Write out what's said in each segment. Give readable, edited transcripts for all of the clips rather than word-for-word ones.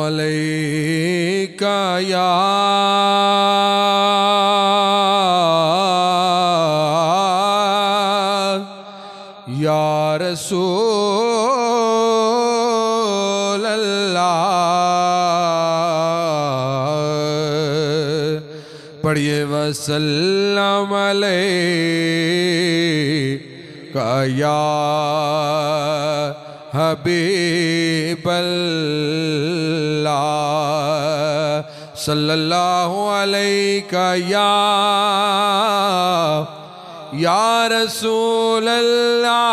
علیکہ یا رسول اللہ، پڑھیے وسلم علیکہ یا حبیب اللہ، صلی اللہ علیکہ یا رسول اللہ،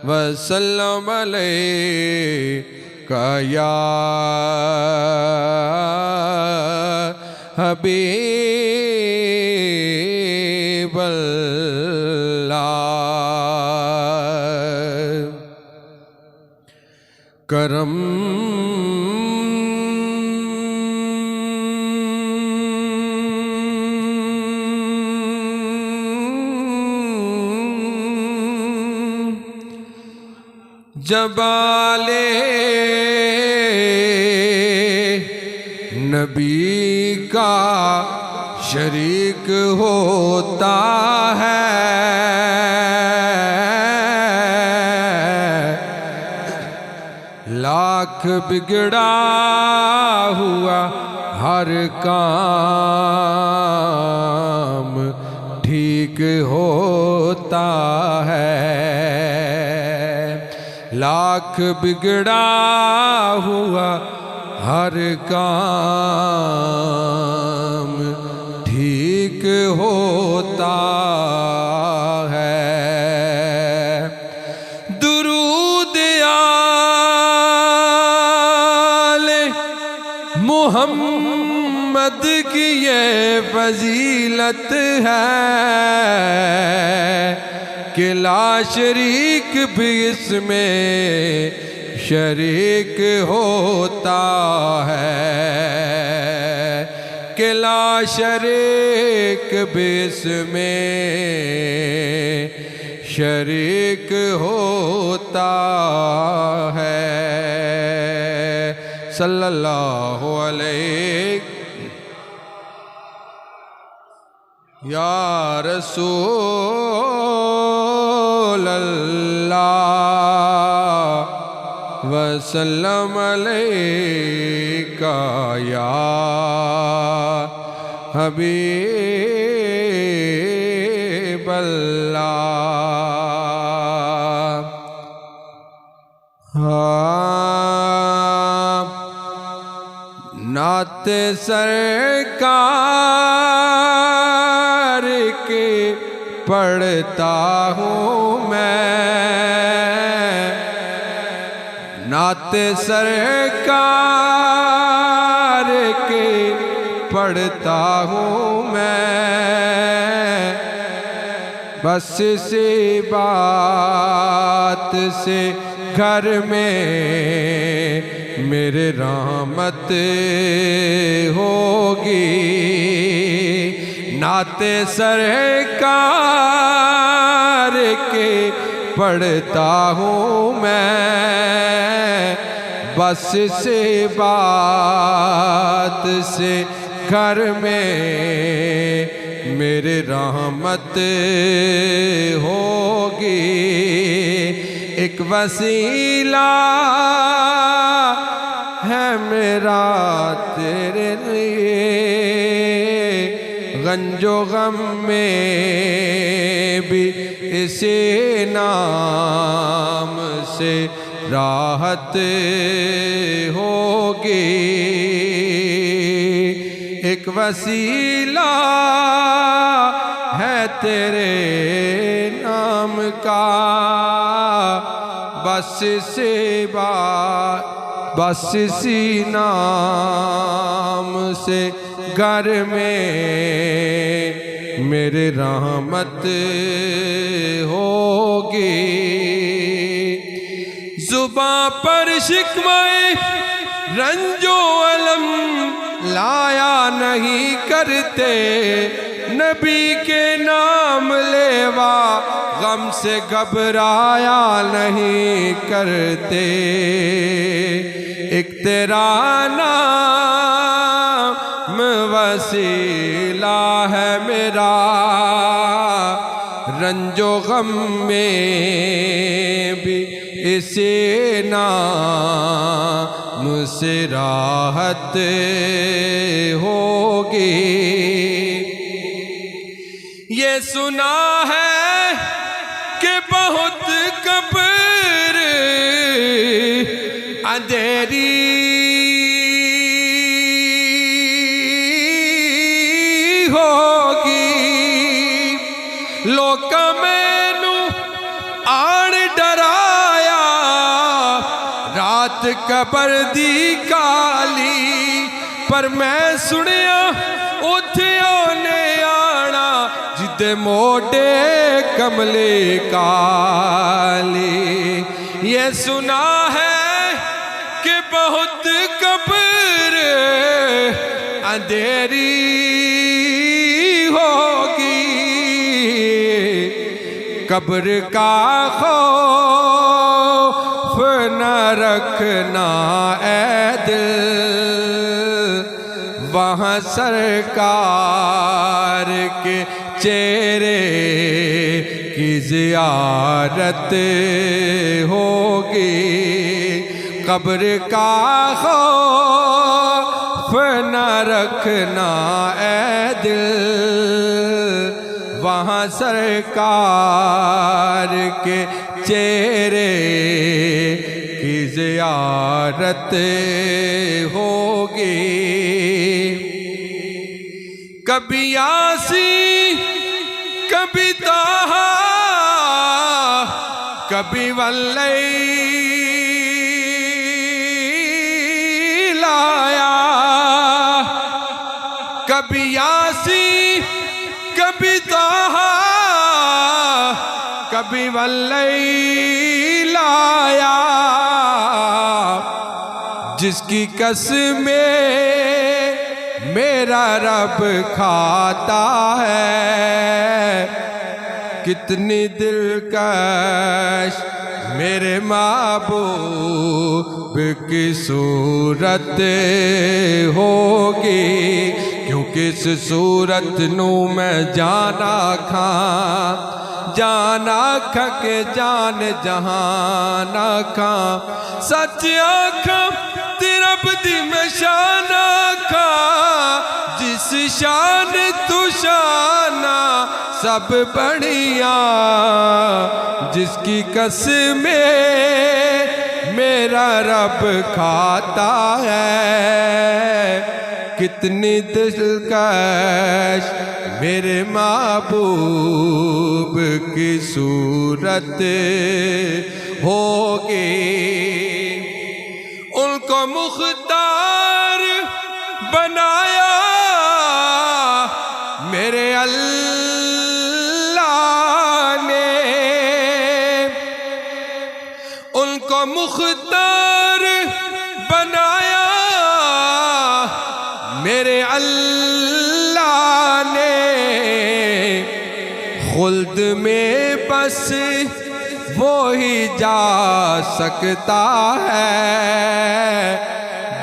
وسلم علیکہ یا حبیب اللہ۔ کرم جبالے نبی کا شریک ہوتا ہے، لاکھ بگڑا ہوا ہر کام ٹھیک ہوتا ہے، لاکھ بگڑا ہوا ہر کام ٹھیک ہوتا ہے۔ درود آل محمد کی یہ فضیلت ہے کہ لا شریک بھی اس میں شریک ہوتا ہے، کہ لا شریک بھی اس میں شریک ہوتا ہے۔ صلی اللہ علیہ یا رسول اللہ، وسلم علیکہ یا حبیب اللہ۔ نعت سرکار کے پڑھتا ہوں میں، نعت سرکار کے پڑھتا ہوں میں، بس اسی بات سے گھر میں میرے رحمت ہوگی، نعت سرکار کے پڑھتا ہوں میں، بس اسی بات سے گھر میں میرے رحمت ہوگی، ایک وسیلہ ہے میرا تیرے لیے، غنج و غم میں بھی اسی نام سے راحت ہوگی، ایک وسیلہ ہے تیرے نام کا، بس اسی نام سے گھر میں میرے رحمت ہوگی، زباں پر شکوہ رنج و الم لایا نہیں کرتے، نبی کے نام لیوا غم سے گھبرایا نہیں کرتے ایک تیرا نام وسیلہ ہے میرا رنج و غم میں بھی اسی نام سے راحت ہوگی یہ سنا ہے کہ بہت قبر اندھیری ہوگی لوکا مینو آڑ ڈرایا رات قبر دی کالی پر میں سنیا اتھیوں نے آنا جدے موڑے کملے کالی یہ سنا ہے کہ بہت قبر اندھیری ہوگی قبر کا خوف نہ رکھنا اے دل وہاں سرکار کے چہرے کی زیارت ہوگی قبر کا خوف نہ رکھنا اے دل وہاں سرکار کے چہرے کی زیارت ہوگی کبھی یاسین کبھی طٰہٰ کبھی واللیل آیا کبھی یاسین کبھی طٰہٰ کبھی واللیل آیا جس کی قسمیں میرا رب کھاتا ہے کتنی دلکش میرے محبوب کی صورت ہوگی کیونکہ اس صورت نو میں جانا کھا کے جان جہان کھا سچ آکھاں تیرا بدی میں شان آکھا جس شان تو شانہ سب بڑھیاں جس کی قسمیں میرا رب کھاتا ہے کتنی دلکش میرے محبوب کی صورت ہوگی ان کو مختار بنایا میرے اللہ نے ان کو مختار بنایا میرے اللہ نے خلد میں بس وہی جا سکتا ہے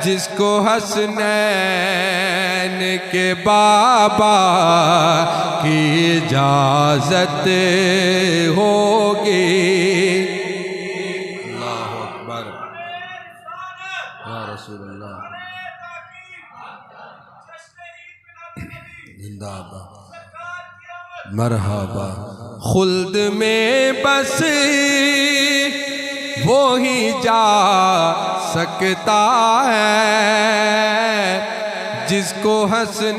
جس کو حسنین کے بابا کی اجازت ہوگی اللہ اکبر یا رسول اللہ زندہ باد مرحبا خلد میں بس وہی جا سکتا ہے جس کو حسنین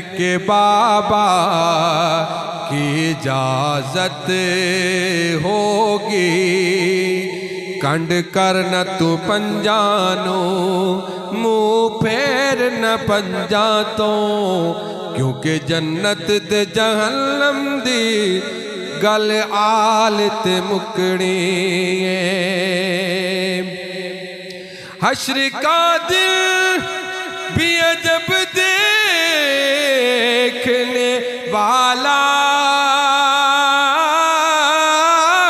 کے بابا کی اجازت ہوگی کنڈ کرنا تو پنجانو منہ پھیر نہ پنجا تو کیونکہ جنت تے جہنم دی گل آلت مکڑی حشر کا دل بھی عجب دے دیکھنے والا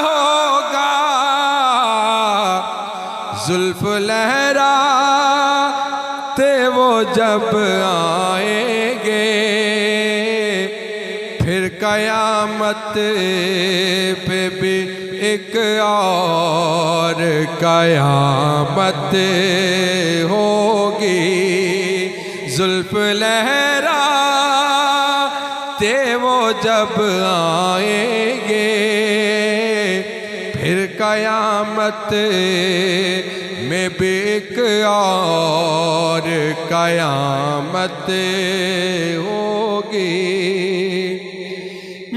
ہوگا، زلف لہراتے وہ جب آئیں گے، پھر قیامت پہ بھی ایک اور قیامت ہوگی، زلف لہراتے وہ جب آئیں گے، پھر قیامت میں بھی ایک اور قیامت ہوگی۔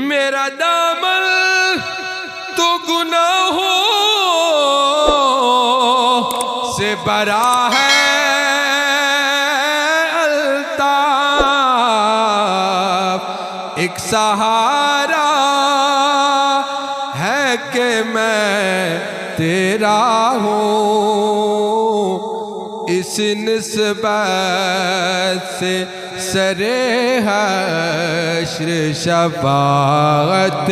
میرا دامن تو گناہوں سے بھرا ہے الطاف، ایک سہارا ہے کہ میں تیرا ہوں، اس نسبت سے سرے حشر شفاعت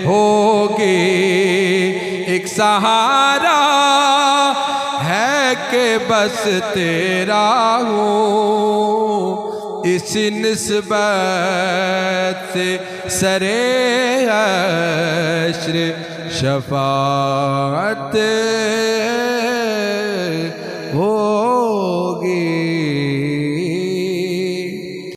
ہوگی، ایک سہارا ہے کہ بس تیرا ہوں، اس نسبت سے سرے حشر شفاعت